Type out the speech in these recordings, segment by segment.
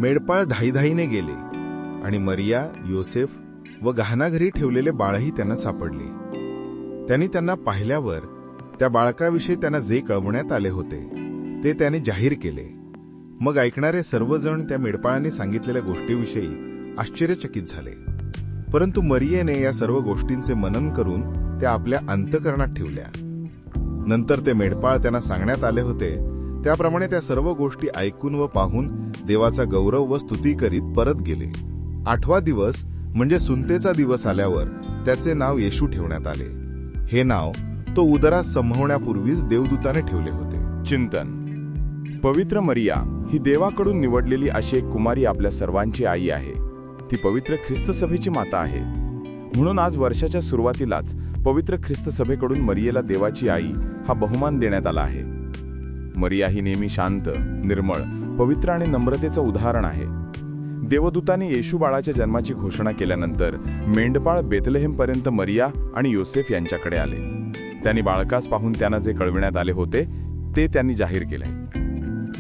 मेंढपाळ धाईधाईने गेले आणि मरिया, योसेफ व गहाणाघरी ठेवलेले बाळही त्यांना सापडले. त्यांनी त्यांना पाहिल्यावर त्या बाळकाविषयी त्यांना जे कळवण्यात आले होते ते त्याने जाहीर केले. मग ऐकणारे सर्वजण त्या मेंढपाळांनी सांगितलेल्या गोष्टीविषयी आश्चर्यचकित झाले. परंतु मरियेने या सर्व गोष्टींचे मनन करून त्या आपल्या अंतःकरणात ठेवल्या. नंतर ते मेंढपाळ त्यांना सांगण्यात आले होते त्याप्रमाणे त्या सर्व गोष्टी ऐकून व पाहून देवाचा गौरव व स्तुती करीत परत गेले. 8वा दिवस म्हणजे सुंतेचा दिवस आल्यावर त्याचे नाव येशू ठेवण्यात आले. हे नाव तो उदरात संभवण्यापूर्वीच देवदूताने ठेवले होते. चिंतन. पवित्र मरिया ही देवाकडून निवडलेली अशी एक कुमारी आपल्या सर्वांची आई आहे. ती पवित्र ख्रिस्त सभेची माता आहे. म्हणून आज वर्षाच्या सुरुवातीलाच पवित्र ख्रिस्त सभेकडून मरियेला देवाची आई हा बहुमान देण्यात आला आहे. मरिया ही नेहमी शांत, निर्मळ, पवित्र आणि नम्रतेचं उदाहरण आहे. देवदूताने येशू बाळाच्या जन्माची घोषणा केल्यानंतर मेंढपाळ बेथलेहेमपर्यंत मरिया आणि योसेफ यांच्याकडे आले. त्यांनी बाळकास पाहून त्यांना जे कळविण्यात आले होते ते त्यांनी जाहीर केले.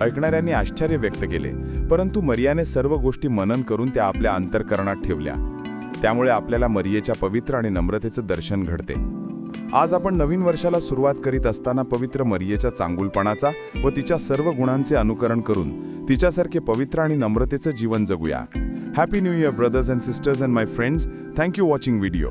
ऐकणाऱ्यांनी आश्चर्य व्यक्त केले, परंतु मरियाने सर्व गोष्टी मनन करून त्या आपल्या अंतःकरणात ठेवल्या. त्यामुळे आपल्याला मरियेच्या पवित्र आणि नम्रतेचं दर्शन घडते. आज आपण नवीन वर्षाला सुरुवात करीत असताना पवित्र मरियेच्या चांगुलपणाचा व तिच्या सर्व गुणांचे अनुकरण करून तिच्यासारखे पवित्र आणि नम्रतेचं जीवन जगूया. Happy new year brothers and sisters and my friends. Thank you watching video.